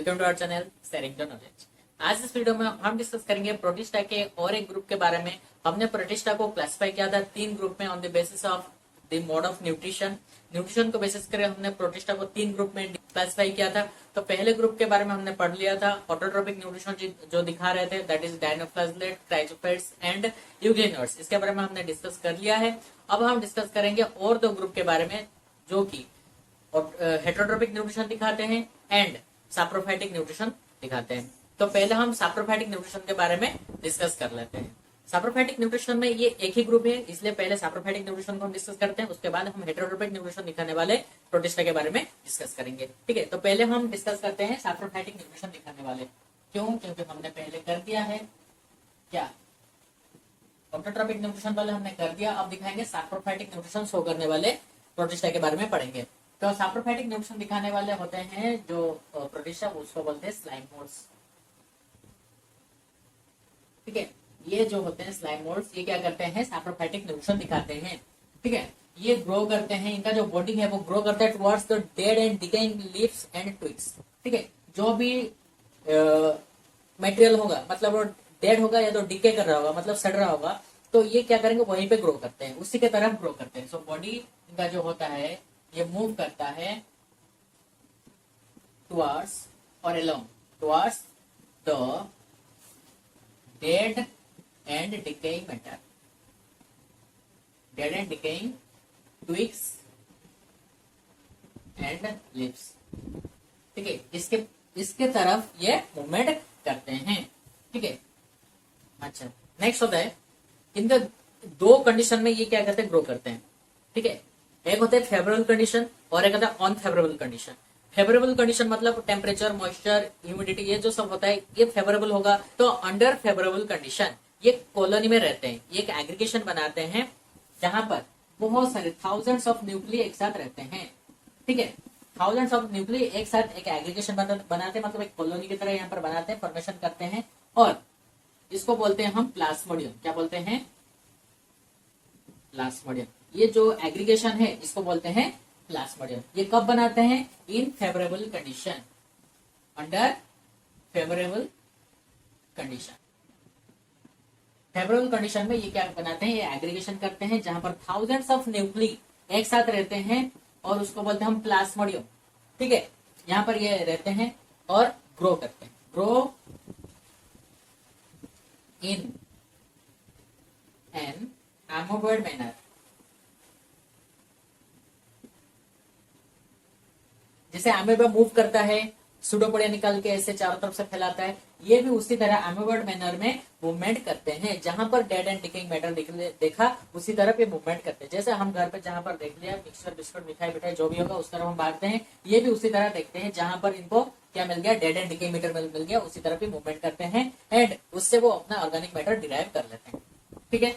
Welcome to our channel sharing the knowledge. आज इस video में हम डिस्कस करेंगे प्रोटिस्टा के और एक ग्रुप के बारे में। हमने प्रोटिस्टा को क्लासिफाई किया था 3 ग्रुप में on the basis of the mode of nutrition. Nutrition को बेसिस करके हमने प्रोटिस्टा को 3 ग्रुप में क्लासिफाई किया था। तो पहले ग्रुप के बारे में हमने पढ़ लिया था, ऑटोट्रोपिक न्यूट्रिशन जो दिखा रहे थे, that is dinoflagellate, chrysophytes and यूग्लिनर्स। इसके बारे में हमने डिस्कस कर लिया है। अब हम डिस्कस करेंगे और 2 ग्रुप के बारे में जो कि हेटरोट्रोपिक न्यूट्रिशन दिखाते हैं एंड सैप्रोफाइटिक न्यूट्रिशन दिखाते हैं। तो पहले हम सैप्रोफाइटिक न्यूट्रिशन के बारे में डिस्कस कर लेते हैं। सैप्रोफाइटिक न्यूट्रिशन में ये एक ही ग्रुप है, इसलिए पहले सैप्रोफाइटिक न्यूट्रिशन को हम डिस्कस करते हैं, उसके बाद हम हेटरोट्रोपिक न्यूट्रिशन दिखाने वाले प्रोटिस्टा के बारे में डिस्कस करेंगे। ठीक है, तो पहले हम डिस्कस करते हैं सैप्रोफाइटिक न्यूट्रिशन दिखाने वाले। क्यों? क्योंकि हमने पहले कर दिया है क्या, ऑटोट्रोपिक न्यूट्रिशन वाले हमने कर दिया। अब दिखाएंगे सैप्रोफाइटिक न्यूट्रिशन शो करने वाले प्रोटिस्टा के बारे में पढ़ेंगे। तो सैप्रोफाइटिक न्यूट्रिशन दिखाने वाले होते हैं जो प्रोटिस्टा, उसको बोलते हैं स्लाइम मोड्स। ठीक है, ये जो होते हैं स्लाइम मोड्स, ये क्या करते हैं, सैप्रोफाइटिक न्यूट्रिशन दिखाते हैं। ठीक है, ये ग्रो करते हैं, इनका जो बॉडी है वो ग्रो करता है towards the dead and decaying leaves and twigs. ठीक है, जो भी मटेरियल होगा, मतलब वो डेड होगा या तो डिके कर रहा होगा, मतलब सड़ रहा होगा, तो ये क्या करेंगे, वहीं पे ग्रो करते हैं, उसी के तरफ ग्रो करते हैं। सो बॉडी इनका जो होता है ये मूव करता है टुवर्ड्स और along towards the dead and decaying matter, dead and decaying twigs and leaves. ठीक है, इसके तरफ ये मूवमेंट करते हैं। ठीक है, अच्छा नेक्स्ट होता है, इन द 2 कंडीशन में ये क्या करते हैं, ग्रो करते हैं। ठीक है, एक होता है फेवरेबल कंडीशन और एक होता है अनफेवरेबल कंडीशन। फेवरेबल कंडीशन मतलब टेम्परेचर, मॉइस्चर, ह्यूमिडिटी, ये जो सब होता है ये फेवरेबल होगा। तो अंडर फेवरेबल कंडीशन ये कॉलोनी में रहते हैं, ये एक एग्रीगेशन बनाते हैं जहां पर बहुत सारे थाउजेंड्स ऑफ न्यूक्लियस एक साथ रहते हैं। ठीक है, थाउजेंड्स ऑफ न्यूक्लियस एक साथ एक एग्रीगेशन बनाते हैं, मतलब एक कॉलोनी की तरह यहाँ पर बनाते हैं, फॉर्मेशन करते हैं, और इसको बोलते हैं हम प्लाज्मोडियम। क्या बोलते हैं? प्लाज्मोडियम। ये जो एग्रीगेशन है इसको बोलते हैं प्लाज्मोडियम। ये कब बनाते हैं? इन favourable condition, under favourable condition. Favourable condition में ये क्या बनाते हैं, ये एग्रीगेशन करते हैं जहां पर थाउजेंड्स ऑफ न्यूक्ली एक साथ रहते हैं, और उसको बोलते हैं हम प्लाज्मोडियम। ठीक है, यहाँ पर ये रहते हैं और ग्रो करते हैं, grow in an amoeboid manner. जैसे अमीबा मूव करता है, सुडोपोडिया निकाल के ऐसे चारों तरफ से फैलाता है, ये भी उसी तरह अमीबॉइड मैनर में मूवमेंट करते हैं। जहां पर डेड एंड डिकेइंग मैटर देखा उसी तरफ ये मूवमेंट करते हैं। जैसे हम घर पे जहां पर देख लिया मिक्सर, बिस्कुट, मिठाई मिठाई जो भी होगा उस तरफ हम बांटते हैं, ये भी उसी तरह देखते हैं। जहां पर इनको क्या मिल गया, डेड एंड डिकेइंग मैटर मिल गया, उसी तरफ ही मूवमेंट करते हैं एंड उससे वो अपना ऑर्गेनिक मैटर डिराइव कर लेते हैं। ठीक है,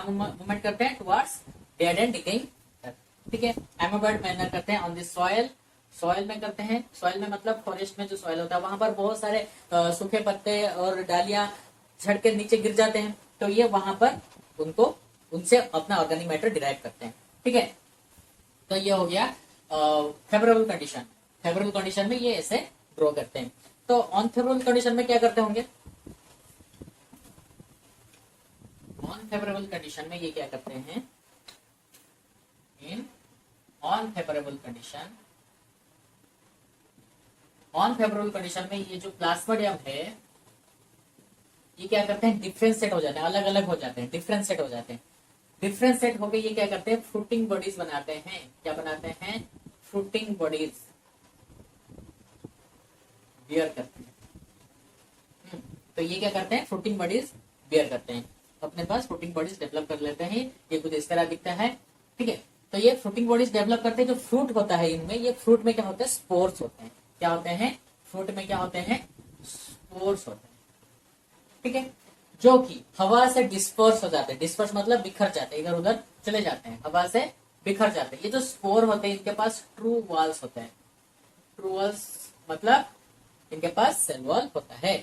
मूवमेंट करते हैं टुवर्ड्स डेड एंड डिकेइंग। ठीक है, एमोबॉइड मैनर करते हैं ऑन द सॉइल, सॉइल में करते हैं। सॉइल में मतलब फॉरेस्ट में जो सॉइल होता है वहां पर बहुत सारे सूखे पत्ते और डालियां झड़ के नीचे गिर जाते हैं, तो ये वहां पर उनसे अपना ऑर्गेनिक मैटर डिराइव करते हैं। ठीक है, तो ये हो गया फेवरेबल कंडीशन। फेवरेबल कंडीशन में ये ऐसे ग्रो करते हैं। तो अनफेवरेबल कंडीशन में क्या करते होंगे? अनफेवरेबल कंडीशन में ये क्या करते हैं, इन अनफेवरेबल कंडीशन, अनफेवरेबल कंडीशन में ये जो प्लाज्मोडियम है ये क्या करते हैं, डिफरेंशिएट हो जाते हैं, अलग अलग हो जाते हैं, डिफरेंशिएट हो जाते हैं। डिफरेंशिएट होके ये क्या करते हैं, फ्रूटिंग बॉडीज बनाते हैं। क्या बनाते हैं? फ्रूटिंग बॉडीज बियर करते हैं। तो ये क्या करते हैं, फ्रूटिंग बॉडीज बियर करते हैं, अपने पास फ्रूटिंग बॉडीज डेवलप कर लेते हैं। ये कुछ इस तरह दिखता है। ठीक है, तो ये फ्रूटिंग बॉडीज डेवलप करते हैं। जो फ्रूट होता है इनमें, ये फ्रूट में क्या होते हैं, स्पोर्स होते हैं। क्या होते हैं? फ्रूट में क्या होते हैं, स्पोर्स होते हैं। ठीक है, जो कि हवा से डिस्पर्स हो जाते हैं। डिस्पर्स मतलब बिखर जाते हैं, इधर उधर चले जाते हैं, हवा से बिखर जाते हैं। ये जो स्पोर होते हैं इनके पास ट्रू वॉल्स होते हैं। ट्रू वॉल्स मतलब इनके पास सेल वॉल होता है।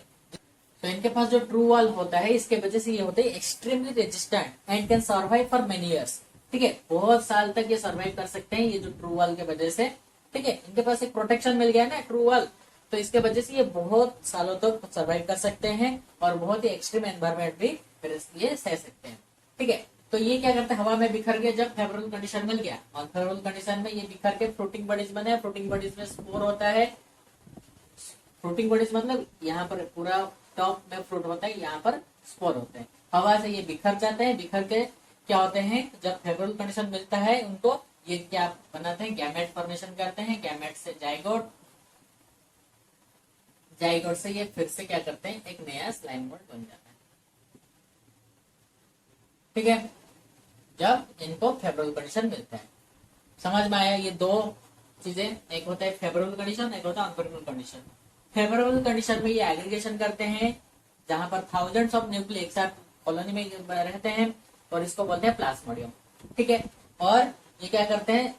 तो इनके पास जो ट्रू वॉल होता है इसके वजह से ये होते हैं extremely resistant and can survive for many years. ठीक है, बहुत साल तक ये सर्वाइव कर सकते हैं, ये जो ट्रू वॉल के वजह से। ठीक है, इनके पास एक प्रोटेक्शन मिल गया ना ट्रू वॉल, तो इसके वजह से ये बहुत सालों तक सर्वाइव कर सकते हैं और बहुत ही एक्सट्रीम एनवायरमेंट भी फिर ये सह सकते हैं। ठीक है, तो ये क्या करते हैं, हवा में बिखर गया, जब फेवरेबल कंडीशन मिल गया, और फेवरेबल कंडीशन में ये बिखर के फ्लोटिंग बॉडीज बने, फ्लोटिंग बॉडीज में स्पोर होता है। फ्लोटिंग बॉडीज मतलब यहाँ पर पूरा टॉप में फ्रूट होता है, यहाँ पर स्पोर होते हैं। हवा से ये बिखर जाते हैं, बिखर के क्या होते हैं, जब फेवरेबल कंडीशन मिलता है उनको, ये क्या बनाते हैं, गैमेट फॉर्मेशन करते हैं, गैमेट से जाइगोट, जाइगोट से ये फिर से क्या करते हैं, एक नया स्लाइम मोल्ड बन जाता है। ठीक है, जब इनको फेवरेबल कंडीशन मिलता है। समझ में आया, ये दो चीजें, एक होता है फेवरेबल कंडीशन, एक होता है अनफेवरेबल कंडीशन। फेवरेबल कंडीशन में ये एग्रीगेशन करते हैं, जहां पर थाउजेंड्स ऑफ न्यूक्लियस एक साथ कॉलोनी में रहते हैं, और इसको बोलते हैं प्लाज्मोडियम। ठीक है, और ये क्या करते हैं,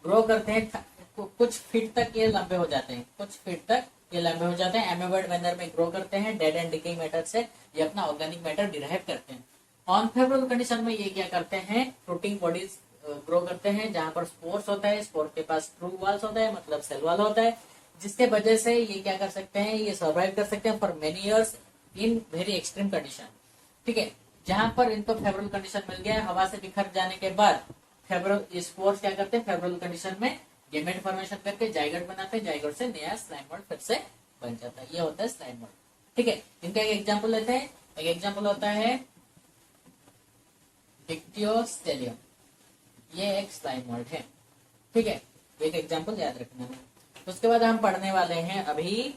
ग्रो करते हैं, कुछ फीट तक ये लंबे हो जाते हैं, कुछ फीट तक ये लंबे हो जाते हैं, एमेबर्ड मैनर में ग्रो करते हैं, डेड एंड डिकेइंग मैटर से ये अपना ऑर्गेनिक मैटर डिराइव करते हैं। अनफेवरेबल कंडीशन में ये क्या करते हैं, फ्रूटिंग बॉडीज ग्रो करते हैं, जहां पर स्पोर्स होता है, स्पोर के पास ट्रू वॉल्स होता है, मतलब सेल वॉल होता है, जिसके वजह से ये क्या कर सकते हैं, ये सर्वाइव कर सकते हैं for many years in very extreme condition. ठीक है, जहां पर इनको फेवरेबल कंडीशन मिल गया, हवा से बिखर जाने के बाद फेवरेबल स्पोर्स क्या करते हैं, फेवरेबल कंडीशन में गैमेट फॉर्मेशन करके जाइगोट बनाते हैं, जाइगोट से नया स्लाइम मोल्ड फिर से बन जाता है, ये होता है स्लाइम मोल्ड। ठीक है, इनका एक एग्जांपल लेते हैं, एक एग्जांपल होता है डिक्टियोस्टेलियम, ये एक स्लाइम मोल्ड है। ठीक है, एक एग्जांपल याद रखना है। तो उसके बाद हम पढ़ने वाले हैं अभी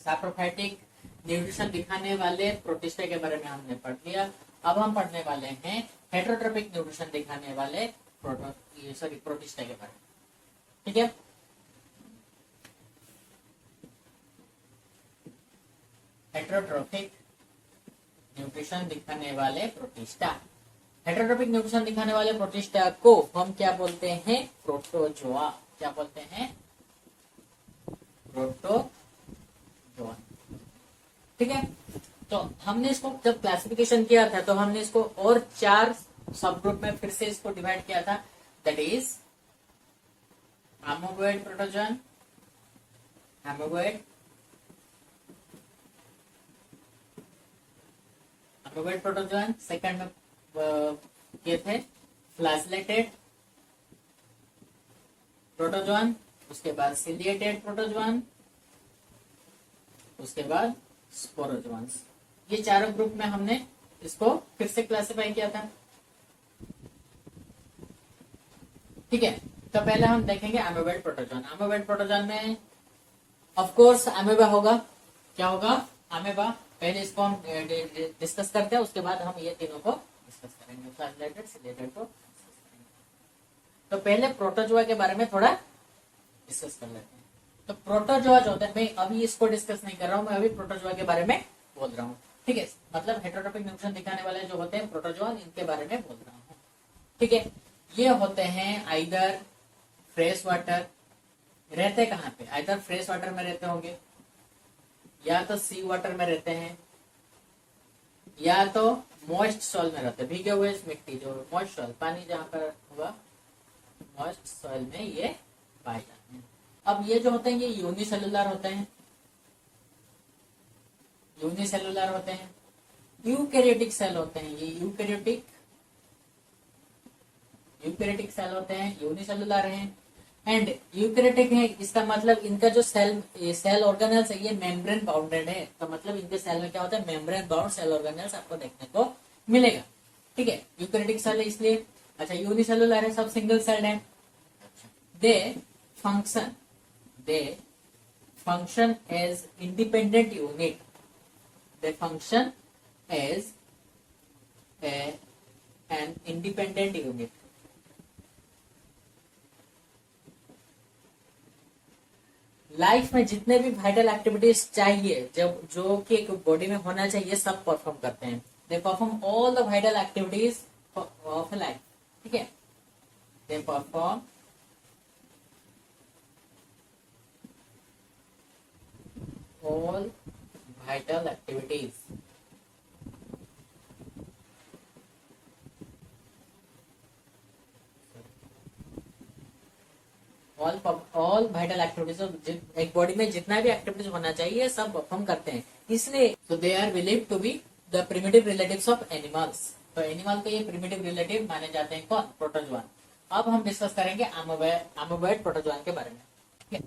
सैप्रोफाइटिक न्यूट्रिशन दिखाने वाले प्रोटिस्टा के बारे में हमने पढ़ लिया। अब हम पढ़ने वाले हैं हेटेरोट्रोपिक न्यूट्रिशन दिखाने वाले प्रोटिस्टा के बारे में। ठीक है, हेटेरोट्रोपिक न्यूट्रिशन दिखाने वाले प्रोटिस्टा, हेटेरोट्रोपिक न्यूट्रिशन दिखाने वाले प्रोटिस्टा को हम क्या बोलते हैं, प्रोटोजोआ। क्या बोलते हैं, प्रोटोजोआ। ठीक है, तो हमने इसको जब क्लासिफिकेशन किया था, तो हमने इसको और 4 सब ग्रुप में फिर से इसको डिवाइड किया था, that is amoeboid protozoan, amoeboid protozoan, second में ये थे फ्लैजलेटेड प्रोटोजोन, उसके बाद सिलिएटेड प्रोटोजोन, उसके बाद स्पोरोजोन्स। ये चारों ग्रुप में हमने इसको फिर से क्लासिफाई किया था। ठीक है, तो पहले हम देखेंगे अमीबोइड प्रोटोजोन। अमीबोइड प्रोटोजोन में ऑफ कोर्स अमीबा होगा। क्या होगा, अमीबा। पहले इसको हम डिस्कस करते हैं, उसके बाद हम ये तीनों को डिस्कस करेंगे, फ्लैजलेटेड, सिलिएटेड को डिस्कस करेंगे। तो पहले प्रोटोजोआ के बारे में थोड़ा डिस्कस कर लेते हैं। तो प्रोटोजोआ जो होता है, मैं अभी इसको डिस्कस नहीं कर रहा हूँ, मैं अभी प्रोटोजोआ के बारे में बोल रहा हूँ। ठीक है, मतलब हेटेरोट्रोपिक न्यूट्रिशन दिखाने वाले जो होते हैं प्रोटोजोआ, इनके बारे में बोल रहा हूँ। ठीक है, ये होते हैं आइदर फ्रेश वाटर, रहते कहाँ पे, आइदर फ्रेश वाटर में रहते होंगे, या तो सी वाटर में रहते हैं, या तो मॉइस्ट सॉइल में रहते हैं, भीगे हुए मिट्टी, जो मॉइस्ट सॉइल, पानी जहाँ पर होगा, मॉइस्ट सॉइल में ये पाए जाते हैं। अब ये जो होते हैं, ये यूनिसेलुलर होते हैं, यूनिसेलुलर होते हैं, यूकैरियोटिक सेल होते हैं, ये यूकैरियोटिक सेल होते हैं, यूनिसेलुलर हैं एंड यूकैरियोटिक है। इसका मतलब इनका जो सेल ऑर्गेनेल्स है, ये मेम्ब्रेन बाउंडेड है। तो मतलब इनके सेल में क्या होता है, मेम्ब्रेन बाउंड सेल ऑर्गेनेल्स आपको देखने को मिलेगा। ठीक है, यूकैरियोटिक सेल है इसलिए। अच्छा, यूनिसेलुलर है, सब सिंगल सेल है। दे function as independent unit, they function as an independent unit। Life में जितने भी वाइटल एक्टिविटीज चाहिए, जब जो कि एक बॉडी में होना चाहिए, सब परफॉर्म करते हैं। They perform all the vital activities of life. ठीक है, they perform all vital activities all vital activities, एक बॉडी में जितना भी एक्टिविटीज होना चाहिए ये सब परफॉर्म करते हैं, इसलिए तो they are believe to be the primitive relatives of animals. तो एनिमल के ये प्रिमिटिव रिलेटिव माने जाते हैं कौन? प्रोटोजोआन। अब हम डिस्कस करेंगे अमीबॉइड प्रोटोजोआन के बारे में, ठीक है।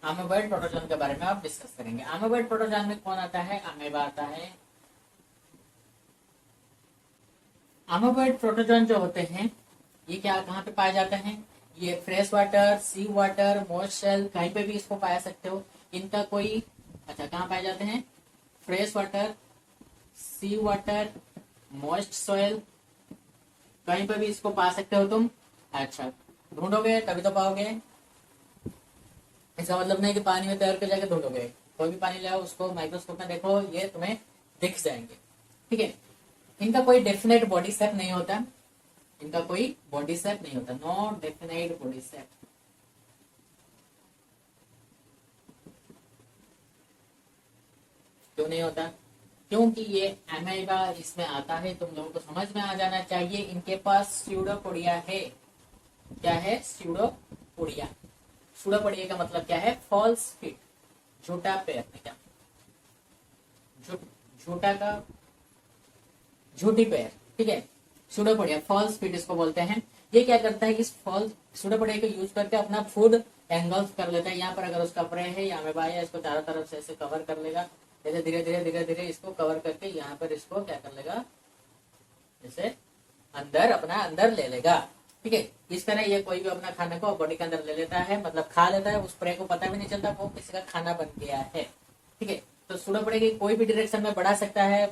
अमीबॉइड प्रोटोजोआन के बारे में आप डिस्कस करेंगे। अमीबॉइड प्रोटोजोआन में कौन आता है? अमीबा आता है। अमीबॉइड प्रोटोजोआन जो होते हैं ये क्या कहाँ पे पाए जाते हैं? ये फ्रेश वाटर, सी वाटर, मॉइस्ट शेल, कहीं पे भी इसको पाया सकते हो। इनका कोई अच्छा कहाँ पाए जाते हैं? फ्रेश वाटर, सी वाटर, मॉइस्ट सॉइल, कहीं पे भी इसको पा सकते हो तुम। अच्छा, ढूंढोगे तभी तो पाओगे। इसका मतलब नहीं कि पानी में तैर के जाके ढूंढोगे। कोई भी पानी लाओ, उसको माइक्रोस्कोप में देखो, ये तुम्हें दिख जाएंगे, ठीक है। इनका कोई डेफिनेट बॉडी शेप नहीं होता, इनका कोई बॉडी शेप नहीं होता, नो डेफिनेट बॉडी शेप। क्यों नहीं होता? क्योंकि ये अमीबा इसमें आता है, तुम लोगों को समझ में आ जाना चाहिए। इनके पास स्यूडोपोडिया है। क्या है? स्यूडोपोडिया। स्यूडोपोडिया का मतलब क्या है? फॉल्स फीट, झूठा पैर। क्या झूठा का झूठी पैर, ठीक है। स्यूडोपोडिया फॉल्स फीट इसको बोलते हैं। ये क्या करता है? इस फॉल्स स्यूडोपोडिया को यूज करके अपना फूड एंगल्फ कर लेता है। यहाँ पर अगर उसका प्रे है या अमीबा है, इसको चारों तरफ से ऐसे कवर कर लेगा। जैसे धीरे धीरे धीरे धीरे इसको कवर करके यहाँ पर इसको क्या कर लेगा? जैसे अंदर अपना अंदर ले लेगा, ठीक है। इस तरह ये कोई भी अपना खाने को बॉडी के अंदर ले लेता है, मतलब खा लेता है। उस प्रे को पता भी नहीं चलता वो किसी का खाना बन गया है, ठीक है। तो स्यूडोपोडिया कोई भी डायरेक्शन में बढ़ा सकता है,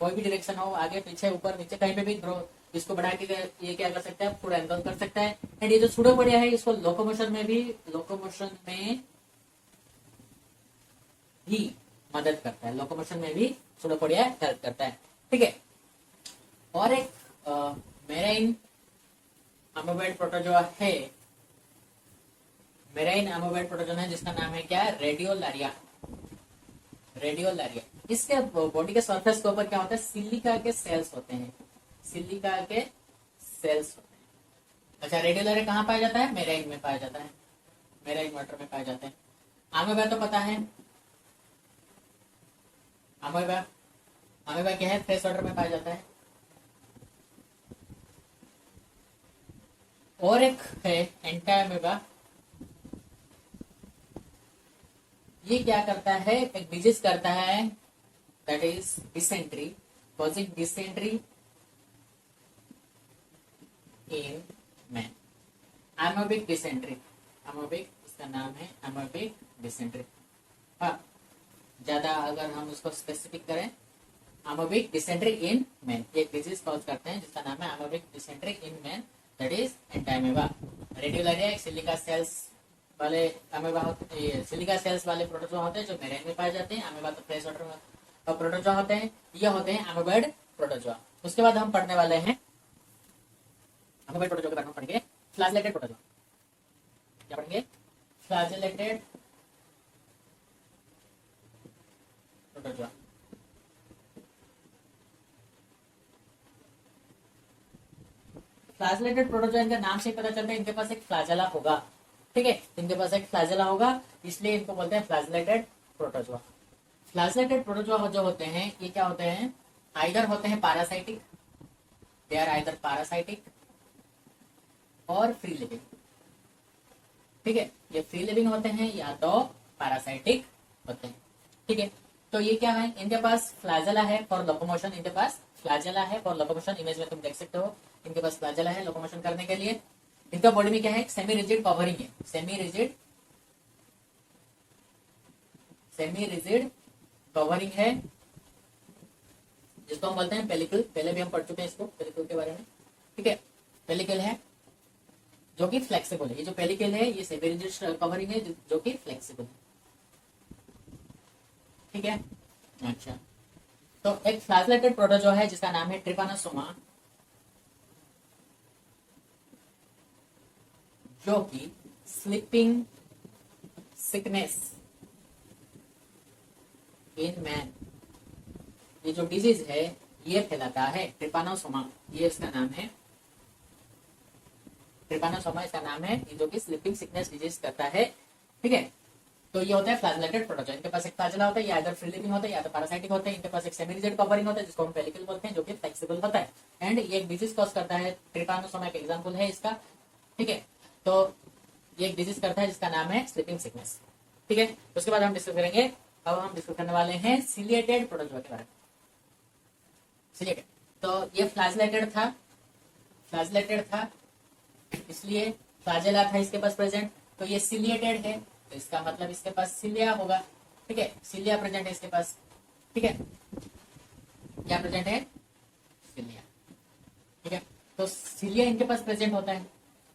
कोई भी डायरेक्शन हो, आगे पीछे ऊपर नीचे कहीं पे भी ग्रो, इसको बढ़ा के ये क्या कर सकता है? पूरा एंगल कर सकता है। एंड ये जो स्यूडोपोडिया है इसको लोकोमोशन में भी मदद करता है। लोकोमोशन में भी स्यूडोपोडिया हेल्प करता है, ठीक है। और एक मेराइन अमीबॉइड प्रोटोजोआ है, मेराइन अमीबॉइड प्रोटोजोआ है जिसका नाम है क्या? रेडियोलारिया। रेडियोलारिया। इसके बॉडी के सरफेस के ऊपर क्या होता है? सिलिका के सेल्स होते हैं, सिलिका के सेल्स होते हैं। अच्छा, रेडियोलारिया कहाँ पाया जाता है? मेराइन में पाया जाता है, मेराइन वाटर में पाया जाता है। अमीबा तो पता है, अमीबा क्या है? फ्रेश वाटर में पाया जाता है। और एक है एंटाअमीबा। ये क्या करता है? एक डिजीज करता है, that is dysentery, causing dysentery in man. Amoebic dysentery, amoebic इसका नाम है, एमोबिक डिसेंट्री। हाँ, ज्यादा अगर हम उसको स्पेसिफिक करें, एमोबिक डिसेंट्री इन मैन, एक डिजीज कॉज करते हैं जिसका नाम है amoebic dysentery in man, that is Entamoeba. Radiolaria एक सिलिका सेल्स वाले अमीबा होते हैं, सिलिका सेल्स वाले प्रोटोजोआ होते हैं जो मेरेन में पाए जाते हैं। अमीबा तो फ्रेश वाटर में प्रोटोजोआ होते हैं, ये होते हैं अमीबॉइड प्रोटोजोआ। उसके बाद हम पढ़ने वाले हैं अमीबॉइड प्रोटोजोआ के बारे में पढ़ेंगे फ्लैजेलेटेड प्रोटोजोआ। क्या पढ़ेंगे? Flagellated protozoa. फ्लैजेलेटेड प्रोटोजोआ, इनका नाम से ही पता चलता है इनके पास एक फ्लैजेला होगा, ठीक है। इनके पास एक फ्लैजेला होगा, इसलिए इनको बोलते हैं फ्लैजेलेटेड प्रोटोजोआ। फ्लैजेलेटेड प्रोटोजोआ जो होते हैं ये क्या होते हैं? आइदर होते हैं parasitic, they are either parasitic और फ्री लिविंग, ठीक है। ये फ्री लिविंग होते हैं या तो पैरासाइटिक होते हैं, ठीक है। तो ये क्या है? इनके पास फ्लैजेला है फॉर लोकोमोशन, इनके पास फ्लैजेला है फॉर लोकोमोशन। इमेज में तुम देख सकते हो, इनके पास फ्लैजेला है लोकोमोशन करने के लिए। इनका बॉडी में क्या है? सेमी रिजिड कवरिंग है, सेमी रिजिड कवरिंग है, जिसको हम बोलते हैं पेलिकल। पहले भी हम पढ़ चुके हैं इसको, पेलिकल के बारे में, ठीक है। पेलिकल है जो कि फ्लेक्सिबल है। ये जो पेलिकल है ये सेमी रिजिड कवरिंग है जो कि फ्लेक्सिबल है, ठीक है। अच्छा, तो एक फ्लैजेलेटेड प्रोटोजोआ है जिसका नाम है ट्रिपानोसोमा, जो कि स्लीपिंग सिकनेस इन मैन, ये जो डिजीज है ये फैलाता है। ट्रिपानोसोमा ये इसका नाम है, ट्रिपानोसोमा इसका नाम है, जो कि स्लीपिंग सिकनेस डिजीज करता है। ठीक है, तो ये होता है फ्लैजेलेटेड प्रोटोजोआ। इनके पास एक फ्लैजेला होता है, या इधर फ्री लिविंग होता है या तो पैरासाइटिक होते हैं। इनके पास एक सेमी रिजिड कवरिंग होता है जिसको हम पेलिकल बोलते हैं, जो कि फ्लेक्सिबल होता है। एंड ये एक डिजीज कॉज करता है, ट्रिपानोसोमा का एग्जांपल है इसका। ठीक है, तो ये एक डिजीज करता है जिसका नाम है स्लीपिंग सिकनेस। ठीक है, उसके बाद हम डिस्कस करेंगे, अब हम डिस्कस करने वाले हैं सिलिएटेड प्रोटोजोआ के बारे में। सिलिएटेड, तो ये फ्लैजेलेटेड था इसलिए फ्लैजेला था इसके पास प्रेजेंट, तो ये सिलिएटेड है तो इसका मतलब इसके पास सिलिया होगा। ठीक है, सिलिया प्रेजेंट है इसके पास। ठीक है, क्या प्रेजेंट है? सिलिया। ठीक है, तो सिलिया इनके पास प्रेजेंट होता है।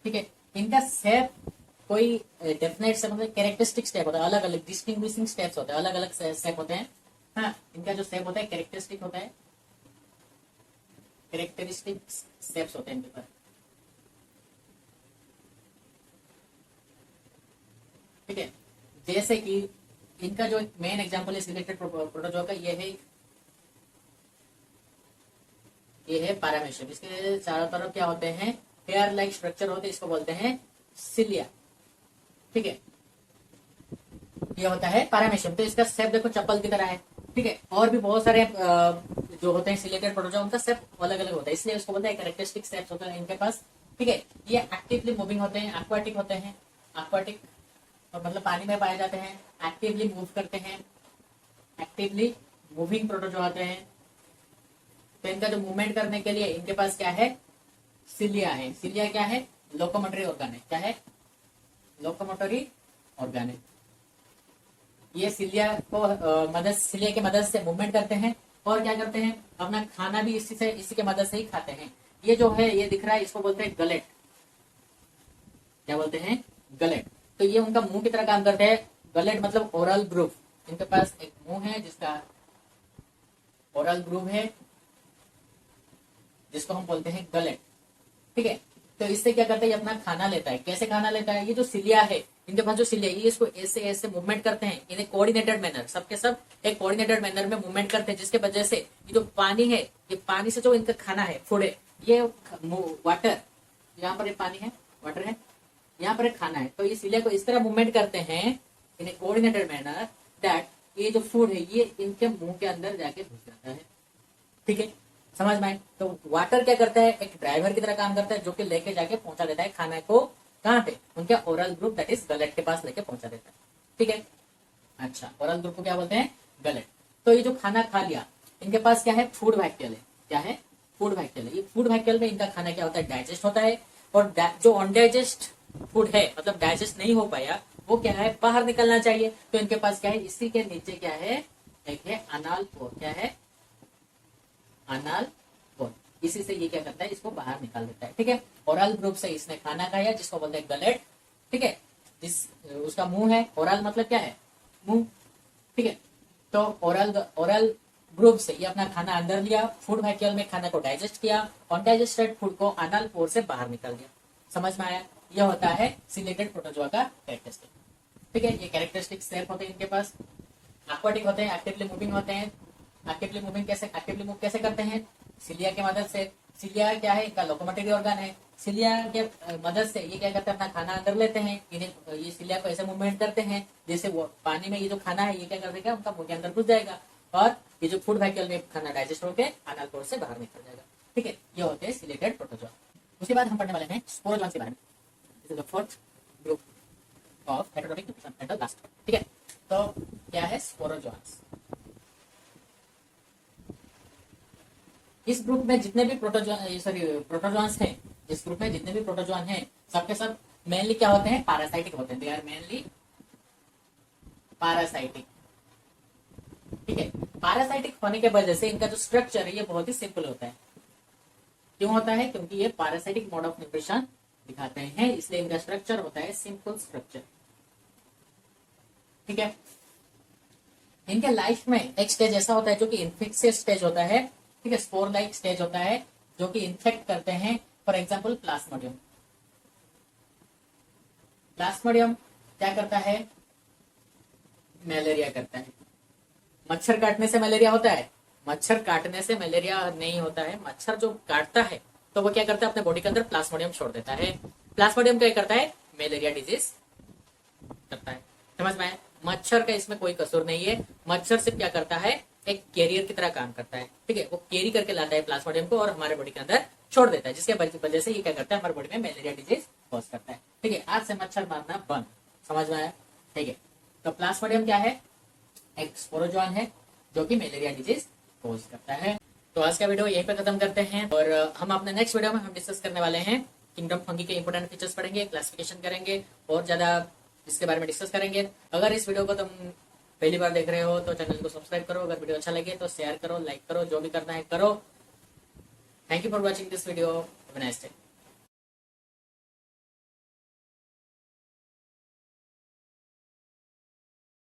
ठीक है, इनका शेप कोई डेफिनेट से मतलब कैरेक्टरिस्टिक स्टेप होता है, अलग अलग डिस्टिंग्विशिंग स्टेप्स होते हैं, अलग अलग स्टेप होते हैं। हाँ, इनका जो शेप होता है कैरेक्टरिस्टिक होता है, कैरेक्टरिस्टिक स्टेप्स होते हैं इनके पास। ठीक है, जैसे कि इनका जो मेन एग्जांपल है सिलेक्टेड प्रोटोजोआ का, ये है पैरामेशियम। इसके चारों तरफ क्या होते हैं? हेयर लाइक स्ट्रक्चर होते हैं, इसको बोलते हैं सिलिया। ठीक है, ये होता है पैरामेशियम। तो इसका शेप देखो चप्पल की तरह है। ठीक है, और भी बहुत सारे जो होते हैं सिलेक्टेड प्रोटोजोआ, उनका शेप अलग अलग होता है, इसलिए उसको बोलते हैं कैरेक्टरिस्टिक शेप्स होते हैं इनके पास। ठीक है, ये एक्टिवली मूविंग होते हैं, एक्वाटिक होते हैं। एक्वाटिक और मतलब पानी में पाए जाते हैं, एक्टिवली मूव करते हैं, एक्टिवली मूविंग प्रोटोजोआ होते हैं। तो इनका जो मूवमेंट करने के लिए इनके पास क्या है? सिलिया है। सिलिया क्या है? लोकोमोटरी ऑर्गन है। क्या है? लोकोमोटरी ऑर्गन है। ये सिलिया की मदद से मूवमेंट करते हैं, और क्या करते हैं? अपना खाना भी इसी के मदद से ही खाते हैं। ये जो है, ये दिख रहा है, इसको बोलते हैं गलेट। क्या बोलते हैं? गलेट। तो ये उनका मुंह की तरह काम करते हैं। गलेट मतलब ओरल ग्रूव। इनके पास एक मुंह है जिसका ओरल ग्रूव है, जिसको हम बोलते हैं गलेट। ठीक है, तो इससे क्या करता है? ये अपना खाना लेता है। कैसे खाना लेता है? ये जो सिलिया है, इनके पास जो सिलिया है, ये इसको ऐसे ऐसे मूवमेंट करते हैं, इन्हें कोऑर्डिनेटेड मैनर, सबके सब एक कोऑर्डिनेटेड मैनर में मूवमेंट करते हैं, जिसके वजह से ये जो पानी है, ये पानी से जो इनका खाना है, फूड है, ये वाटर, यहाँ पर ये पानी है, वाटर है, यहाँ पर एक खाना है। तो ये सिलिया को इस तरह मूवमेंट करते हैं इन ए कोऑर्डिनेटेड मैनर दैट ये जो फूड है ये इनके मुंह के अंदर जाके घुस जाता है। ठीक है, समझ में आए? तो वाटर क्या करता है? एक ड्राइवर की तरह काम करता है, जो कि लेके जाके पहुंचा देता है खाना को। कहाँ पे? उनके oral group, that is gullet के पास लेके पहुंचा देता है। ठीक है, अच्छा, ओरल ग्रुप को क्या बोलते हैं? गलेट। तो ये जो खाना खा लिया, इनके पास क्या है? फूड वैक्यूल है। क्या है? फूड वैक्यूल है। ये फूड वैक्यूल में इनका खाना क्या होता है? डाइजेस्ट होता है, और जो अनडाइजेस्ट फूड है, मतलब डाइजेस्ट नहीं हो पाया, वो क्या है? बाहर निकलना चाहिए। तो इनके पास क्या है? इसी के नीचे क्या है? एक है अनाल पोर। क्या है? अनाल पोर। इसी से ये क्या करता है? इसको बाहर निकाल देता है। ठीक है, ओरल ग्रुप से इसने खाना खाया, जिसको बोलते हैं गलेट। ठीक है, उसका मुंह है। ओरल मतलब क्या है? मुंह। ठीक है, तो ओरल ग्रुप से ये अपना खाना अंदर लिया, फूड वैक्यूल में खाना को डाइजेस्ट किया, अनडाइजेस्टेड फूड को अनाल पोर से बाहर निकाल दिया। समझ में आया? यह होता है सिलेटेड प्रोटोजोआ का कैरेक्टरिस्टिक। ठीक है, ये कैरेक्टरिस्टिक शेप होते हैं इनके पास। एक्वाटिक होते हैं, एक्टिवली मूविंग होते हैं। एक्टिवली मूव कैसे करते हैं? सिलिया की मदद से। सिलिया क्या है? इनका लोकोमोटरी ऑर्गन है। सिलिया के मदद से ये क्या करते हैं? अपना खाना अंदर लेते हैं, इन्हें ये सिलिया को ऐसे मूवमेंट करते हैं जैसे वो पानी में ये जो खाना है, ये क्या कर देगा? उनका मुंह के अंदर घुस जाएगा, और ये जो फूड वैक्यूल में खाना डाइजेस्ट होकर अनाल पोर से बाहर निकल जाएगा। ठीक है, ये होते हैं सिलेटेड प्रोटोजोआ। उसके बाद हम पढ़ने वाले हैं स्पोरोजोआ के बारे में। This is the fourth group of heterotropic nutrition and the last. ठीक है, तो क्या है? स्पोरोजोआंस। इस ग्रुप में जितने भी प्रोटोजोआंस हैं, इस ग्रुप में जितने भी प्रोटोजोआन हैं, सबके सब मेनली क्या होते हैं? पैरासाइटिक होते हैं। They are mainly parasitic. ठीक है, पैरासाइटिक होने के वजह से इनका जो स्ट्रक्चर है ये बहुत ही सिंपल होता है। क्यों होता है? क्योंकि ये पैरासाइटिक मोड ऑफ न्यूट्रिशन दिखाते हैं, इसलिए इनका स्ट्रक्चर होता है सिंपल स्ट्रक्चर। ठीक है, इनके लाइफ में एक स्टेज ऐसा होता है जो कि इन्फेक्शियस स्टेज होता है। ठीक है, स्पोर लाइक स्टेज होता है जो कि इन्फेक्ट करते हैं। For example Plasmodium. प्लाज्मोडियम क्या करता है? मलेरिया करता है। मच्छर काटने से मलेरिया होता है? मच्छर काटने से मलेरिया नहीं होता है। मच्छर जो काटता है तो वो क्या करता है? अपने बॉडी के अंदर प्लाज्मोडियम छोड़ देता है। प्लाज्मोडियम क्या करता है, मलेरिया डिजीज करता है। समझ में आया? मच्छर का इसमें कोई कसूर नहीं है। मच्छर सिर्फ क्या करता है, एक कैरियर की तरह काम करता है। ठीक है, वो कैरी करके लाता है प्लाज्मोडियम को और हमारे बॉडी के अंदर छोड़ देता है, जिसके वजह से ये क्या करता है, हमारे बॉडी में मलेरिया डिजीज कॉज करता है। ठीक है, आज से मच्छर मारना बंद। समझ में आया? ठीक है, तो प्लाज्मोडियम क्या है, एक स्पोरोजोन है जो कि मलेरिया डिजीज कॉज करता है। तो आज का वीडियो यहीं पे खत्म करते हैं और हम अपने नेक्स्ट वीडियो में हम डिस्कस करने वाले हैं किंगडम फंगी के इंपोर्टेंट फीचर्स पढ़ेंगे, क्लासिफिकेशन करेंगे और ज्यादा इसके बारे में डिस्कस करेंगे। अगर इस वीडियो को तुम पहली बार देख रहे हो तो चैनल को सब्सक्राइब करो, अगर वीडियो अच्छा लगे तो शेयर करो, लाइक करो, जो भी करना है करो। Thank you for watching this video. Have a nice day.